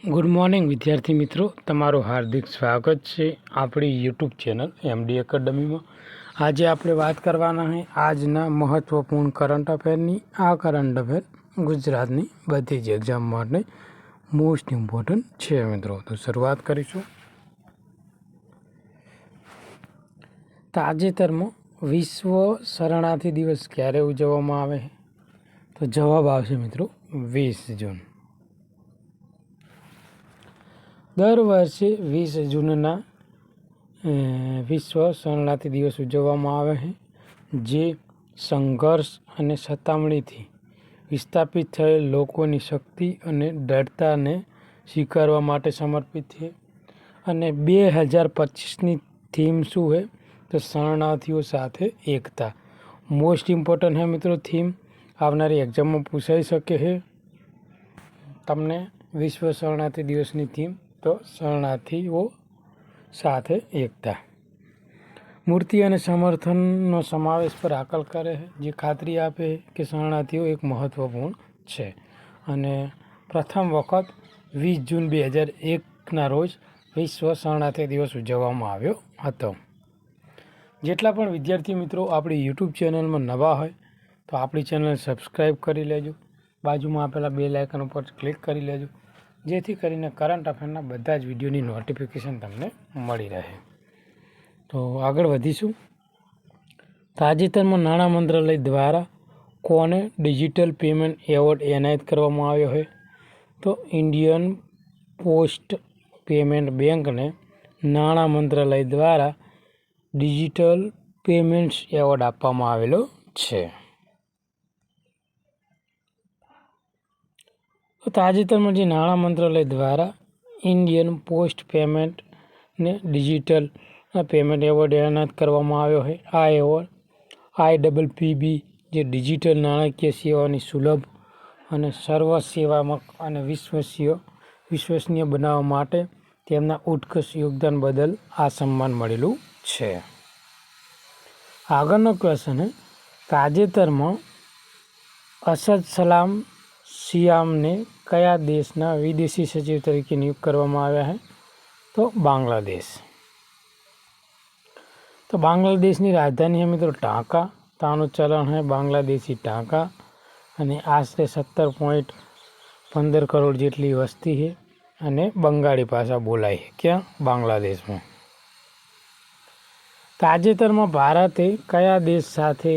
Good morning વિદ્યાર્થી મિત્રો, તમારું હાર્દિક સ્વાગત છે આપણી યુટ્યુબ ચેનલ એમડી એકેડમીમાં। આજે આપણે વાત કરવાના છે આજના મહત્ત્વપૂર્ણ કરંટ અફેરની। આ કરંટ અફેર ગુજરાતની બધી જ એક્ઝામ માટે મોસ્ટ ઇમ્પોર્ટન્ટ છે મિત્રો। તો શરૂઆત કરીશું। તાજેતરમાં વિશ્વ શરણાર્થી દિવસ ક્યારે ઉજવવામાં આવે? તો જવાબ આવશે મિત્રો 20 જૂન। દર વર્ષે 20 જૂનના વિશ્વ શરણાર્થી દિવસ ઉજવવામાં આવે છે, જે સંઘર્ષ અને સતામણીથી વિસ્થાપિત થયેલ લોકોની શક્તિ અને દ્રઢતાને સ્વીકારવા માટે સમર્પિત છે। અને 2025ની થીમ શું છે? તો શરણાર્થીઓ સાથે એકતા। મોસ્ટ ઇમ્પોર્ટન્ટ છે મિત્રો થીમ, આવનારી એક્ઝામમાં પૂછાઈ શકે છે તમને વિશ્વ શરણાર્થી દિવસની થીમ। તો શરણાર્થીઓ સાથે એકતા। મૂર્તિ અને સમર્થનનો સમાવેશ પર હાકલ કરે છે, જે ખાતરી આપે કે શરણાર્થીઓ એક મહત્ત્વપૂર્ણ છે। અને પ્રથમ વખત 20 જૂન 2001ના રોજ વિશ્વ શરણાર્થી દિવસ ઉજવવામાં આવ્યો હતો। જેટલા પણ વિદ્યાર્થી મિત્રો આપણી યુટ્યુબ ચેનલમાં નવા હોય તો આપણી ચેનલ સબસ્ક્રાઈબ કરી લેજો, બાજુમાં આપેલા બેલ આઇકન ઉપર ક્લિક કરી લેજો, જેથી કરીને કરંટ અફેરના બધા જ વિડીયોની નોટિફિકેશન તમને મળી રહે। તો આગળ વધીશું। તાજેતરમાં નાણાં મંત્રાલય દ્વારા કોને ડિજિટલ પેમેન્ટ એવોર્ડ એનાયત કરવામાં આવ્યો છે? તો ઇન્ડિયન પોસ્ટ પેમેન્ટ બેંકને નાણાં મંત્રાલય દ્વારા ડિજિટલ પેમેન્ટ્સ એવોર્ડ આપવામાં આવેલો છે। તો તાજેતરમાં જે નાણાં મંત્રાલય દ્વારા ઇન્ડિયન પોસ્ટ પેમેન્ટને ડિજિટલ પેમેન્ટ એવોર્ડ એનાયત કરવામાં આવ્યો છે। આ એવોર્ડ IPPB જે ડિજિટલ નાણાકીય સેવાની સુલભ અને સર્વસેવાત્મક અને વિશ્વસનીય બનાવવા માટે તેમના ઉત્કૃષ્ટ યોગદાન બદલ આ સન્માન મળેલું છે। આગળનો ક્વેશ્ચન છે, તાજેતરમાં અસદ સલામ સિયામને કયા દેશના વિદેશી સચિવ તરીકે નિયુક્ત કરવામાં આવ્યા છે? તો બાંગ્લાદેશ। તો બાંગ્લાદેશની રાજધાની છે મિત્રો ઢાકા, ત્યાંનું ચલણ છે બાંગ્લાદેશી ટાંકા, અને આશરે 17.15 કરોડ જેટલી વસ્તી છે, અને બંગાળી ભાષા બોલાય છે ક્યાં? બાંગ્લાદેશમાં। તાજેતરમાં ભારતે કયા દેશ સાથે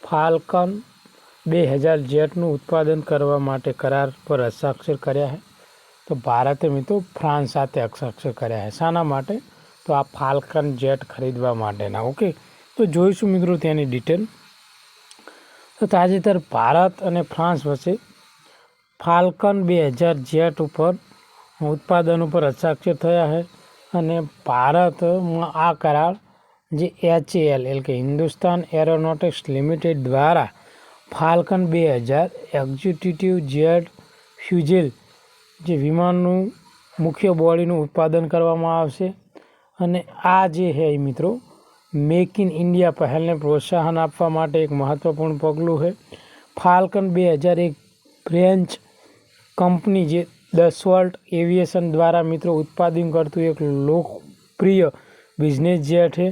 ફાલ્કન 2000 જેટનું ઉત્પાદન કરવા માટે કરાર પર હસ્તાક્ષર કર્યા છે? તો ભારતે મિત્રો ફ્રાન્સ સાથે હસ્તાક્ષર કર્યા છે। શાના માટે? તો આ ફાલ્કન જેટ ખરીદવા માટેના। ઓકે, તો જોઈશું મિત્રો તેની ડિટેલ। તો તાજેતર ભારત અને ફ્રાન્સ વચ્ચે ફાલ્કન 2000 જેટ ઉપર ઉત્પાદન ઉપર હસ્તાક્ષર થયા છે, અને ભારતમાં આ કરાર જે HAL એટલે કે હિન્દુસ્તાન એરોનોટિક્સ લિમિટેડ દ્વારા ફાલ્કન 2000 એક્ઝિક્યુટિવ જેટ ફ્યુઝેલ જે વિમાનનું મુખ્ય બોડીનું ઉત્પાદન કરવામાં આવશે। અને આ જે છે મિત્રો મેક ઇન ઇન્ડિયા પહેલને પ્રોત્સાહન આપવા માટે એક મહત્ત્વપૂર્ણ પગલું છે। ફાલ્કન 2000 એક ફ્રેન્ચ કંપની જે દસોલ્ટ એવિએશન દ્વારા મિત્રો ઉત્પાદન કરતું એક લોકપ્રિય બિઝનેસ જેટ છે,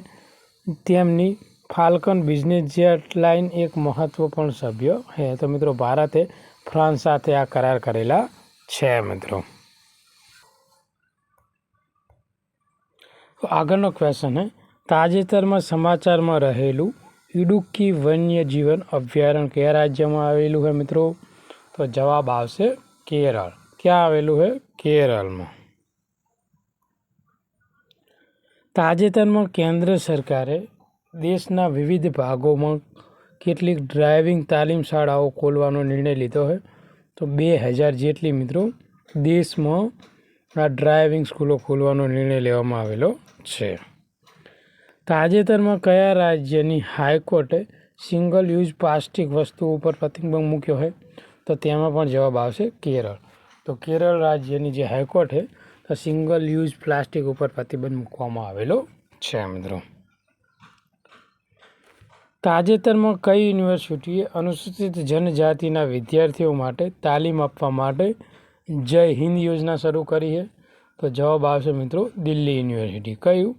તેમની ફાલ્કન બિઝનેસ જેટ લાઇન એક મહત્વપૂર્ણ સભ્ય છે। તો મિત્રો ભારતે ફ્રાન્સ સાથે આ કરાર કરેલા છે મિત્રો। તો આગળનો ક્વેશ્ચન છે, તાજેતરમાં સમાચારમાં રહેલું ઇડુક્કી વન્યજીવન અભયારણ્ય કયા રાજ્યમાં આવેલું છે મિત્રો? તો જવાબ આવશે કેરળ। ક્યાં આવેલું છે? કેરળમાં। તાજેતરમાં કેન્દ્ર સરકારે દેશના વિવિધ ભાગોમાં કેટલીક ડ્રાઇવિંગ તાલીમ શાળાઓ ખોલવાનો નિર્ણય લીધો છે? તો 2000 જેટલી મિત્રો દેશમાં આ ડ્રાઇવિંગ સ્કૂલો ખોલવાનો નિર્ણય લેવામાં આવેલો છે। તાજેતરમાં કયા રાજ્યની હાઈકોર્ટે સિંગલ યુઝ પ્લાસ્ટિક વસ્તુઓ ઉપર પ્રતિબંધ મૂક્યો છે? તો તેમાં પણ જવાબ આવશે કેરળ। તો કેરળ રાજ્યની જે હાઈકોર્ટ છે તો સિંગલ યુઝ પ્લાસ્ટિક ઉપર પ્રતિબંધ મૂકવામાં આવેલો છે મિત્રો। તાજેતરમાં કઈ યુનિવર્સિટીએ અનુસૂચિત જનજાતિના વિદ્યાર્થીઓ માટે તાલીમ આપવા માટે જય હિન્દ યોજના શરૂ કરી છે? તો જવાબ આવશે મિત્રો દિલ્હી યુનિવર્સિટી. કયું?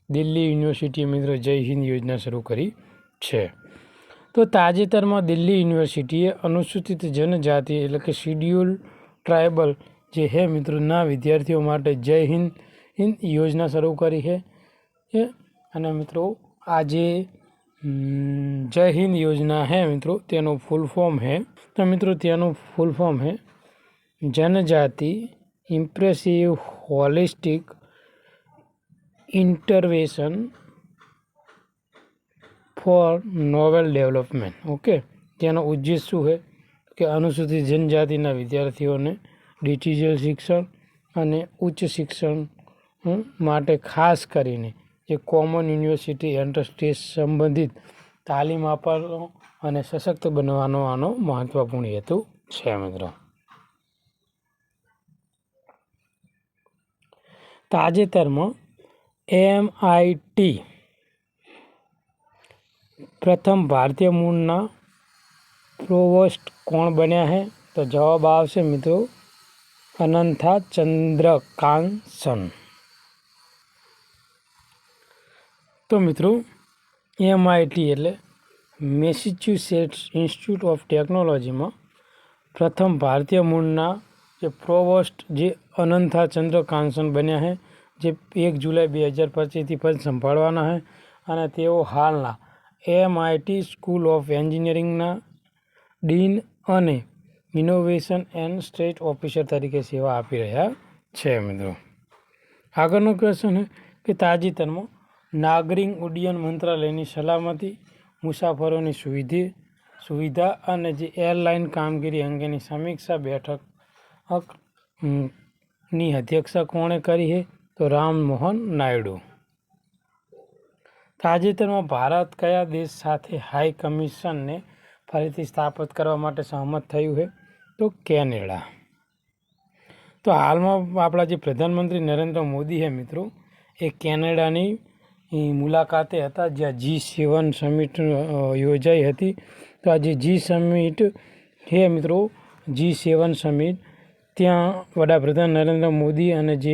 દિલ્હી યુનિવર્સિટી મિત્રો જય હિન્દ યોજના શરૂ કરી છે. તો તાજેતરમાં દિલ્હી યુનિવર્સિટીએ અનુસૂચિત જનજાતિ એટલે કે શિડ્યુલ ટ્રાઇબલ જે હે મિત્રો ના વિદ્યાર્થીઓ માટે જય હિન્દ યોજના શરૂ કરી છે. અને મિત્રો આ જે જય હિન્દ યોજના હે મિત્રો તેનું ફૂલ ફોર્મ હે, તો મિત્રો તેનું ફૂલ ફોર્મ હે जनजाति impressive holistic intervention for novel development. Okay, તેનો ઉદ્દેશ શું છે કે અનુસૂચિત જનજાતિના વિદ્યાર્થીઓને ડિજિટલ શિક્ષણ અને ઉચ્ચ શિક્ષણ માટે ખાસ કરીને જે કોમન યુનિવર્સિટી એન્ટ્રન્સ સંબંધિત તાલીમ આપવાનો અને સશક્ત બનાવવાનો આનો મહત્વપૂર્ણ હેતુ છે મિત્રો. તાજેતરમાં MIT પ્રથમ ભારતીય મૂળના પ્રોવોસ્ટ કોણ બન્યા છે? તો જવાબ આવશે મિત્રો અનંથા ચંદ્રકાંસન. તો મિત્રો MIT એટલે મેસેચ્યુસેટ્સ ઇન્સ્ટિટ્યૂટ ઓફ ટેકનોલોજીમાં પ્રથમ ભારતીય મૂળના જે પ્રોવોસ્ટ જે અનંથા ચંદ્રકાંસન બન્યા છે, જે 1 જુલાઈ 2025થી પદ સંભાળવાના છે અને તેઓ હાલના MIT સ્કૂલ ઓફ એન્જિનિયરિંગના ડીન અને ઇનોવેશન એન્ડ સ્ટેટ ઓફિસર તરીકે સેવા આપી રહ્યા છે મિત્રો. આગળનો ક્વેશ્ચન છે કે તાજેતરમાં નાગરિક ઉડ્ડયન મંત્રાલયની સલામતી, મુસાફરોની સુવિધા અને જે એરલાઇન કામગીરી અંગેની સમીક્ષા બેઠક ની અધ્યક્ષતા કોણે કરી છે? તો રામમોહન નાયડુ. તાજેતરમાં ભારત કયા દેશ સાથે હાઈ કમિશનને ફરીથી સ્થાપિત કરવા માટે સહમત થયું છે? તો કેનેડા. તો હાલમાં આપણા જે પ્રધાનમંત્રી નરેન્દ્ર મોદી છે મિત્રો એ કેનેડાની મુલાકાતે હતા, જ્યાં G7 સમિટ યોજાઈ હતી. તો આ જે G7 છે મિત્રો, G7 સમિટ, ત્યાં વડાપ્રધાન નરેન્દ્ર મોદી અને જે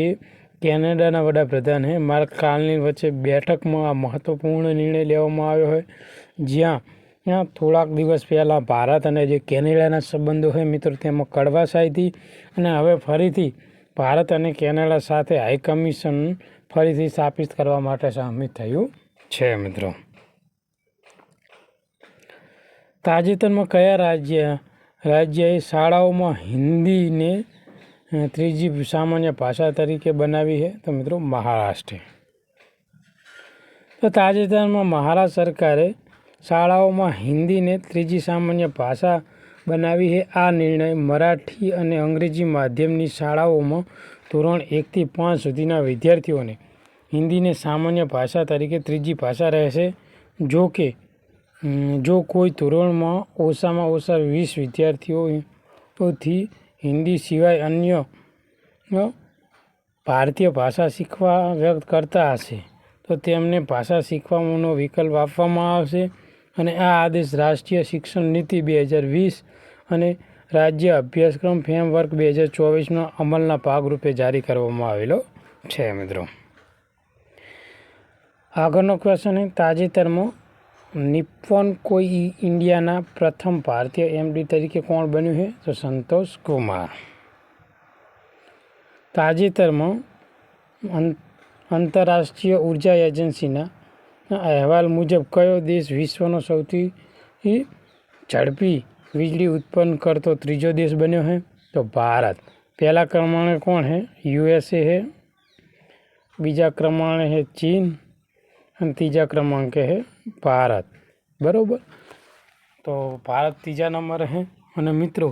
કેનેડાના વડાપ્રધાન છે માર્ક કાર્ની વચ્ચે બેઠકમાં આ મહત્ત્વપૂર્ણ નિર્ણય લેવામાં આવ્યો હોય, જ્યાં થોડાક દિવસ પહેલાં ભારત અને જે કેનેડાના સંબંધો છે મિત્રો તેમાં કડવાશાઈ હતી અને હવે ફરીથી ભારત અને કેનેડા સાથે હાઈ કમિશન ફરીથી સ્થાપિત કરવા માટે સહમત થયું છે મિત્રો. તાજેતરમાં કયા રાજ્યએ શાળાઓમાં હિન્દીને ત્રીજી સામાન્ય ભાષા તરીકે બનાવી છે? તો મિત્રો મહારાષ્ટ્ર. તો તાજેતરમાં મહારાષ્ટ્ર સરકારે શાળાઓમાં હિન્દીને ત્રીજી સામાન્ય ભાષા બનાવી છે. આ નિર્ણય મરાઠી અને અંગ્રેજી માધ્યમની શાળાઓમાં ધોરણ 1 થી 5 સુધીના વિદ્યાર્થીઓને હિન્દીને સામાન્ય ભાષા તરીકે ત્રીજી ભાષા રહેશે. જો કોઈ ધોરણમાં ઓછામાં ઓછા 20 વિદ્યાર્થીઓથી હિન્દી સિવાય અન્ય ભારતીય ભાષા શીખવા વ્યક્ત કરતા હશે તો તેમને ભાષા શીખવાનો વિકલ્પ આપવામાં આવશે. અને આ આદેશ રાષ્ટ્રીય શિક્ષણ નીતિ 2020 અને રાજ્ય અભ્યાસક્રમ ફ્રેમવર્ક 2024ના અમલના ભાગરૂપે જારી કરવામાં આવેલો છે મિત્રો. આગળનો ક્વેશ્ચન છે તાજેતરમાં નિપ્પોન કોઈ ઇન્ડિયાના પ્રથમ ભારતીય MD તરીકે કોણ બન્યું છે? તો સંતોષ કુમાર. તાજેતરમાં આંતરરાષ્ટ્રીય ઉર્જા એજન્સીના અહેવાલ મુજબ કયો દેશ વિશ્વનો સૌથી ઝડપી વીજળી ઉત્પન્ન કરતો ત્રીજો દેશ બન્યો છે? તો ભારત. પહેલા ક્રમાંકે કોણ છે? USA છે, બીજા ક્રમાંકે છે ચીન અને ત્રીજા ક્રમાંકે છે ભારત. બરાબર, તો ભારત ત્રીજા નંબરે છે. અને મિત્રો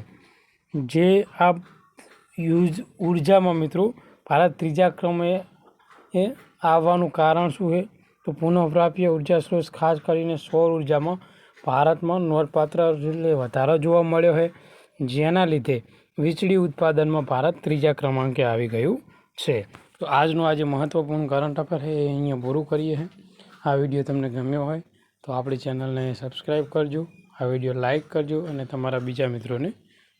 જે આ ઉર્જામાં મિત્રો ભારત ત્રીજા ક્રમે આવવાનું કારણ શું છે? તો પુનઃપ્રાપ્ય ઉર્જા સ્ત્રોત ખાસ કરીને સૌર ઉર્જામાં ભારતમાં નોંધપાત્ર વધારો જોવા મળ્યો છે, જેના લીધે વીજળી ઉત્પાદનમાં ભારત ત્રીજા ક્રમાંકે આવી ગયું છે. તો આજનું આજે મહત્ત્વપૂર્ણ કરંટ અફેર છે એ અહીંયા પૂરું કરીએ છીએ. આ વિડીયો તમને ગમ્યો હોય તો આપણી ચેનલને સબસ્ક્રાઈબ કરજો, આ વિડીયો લાઇક કરજો અને તમારા બીજા મિત્રોને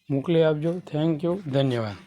મોકલી આપજો. થેન્ક યુ, ધન્યવાદ.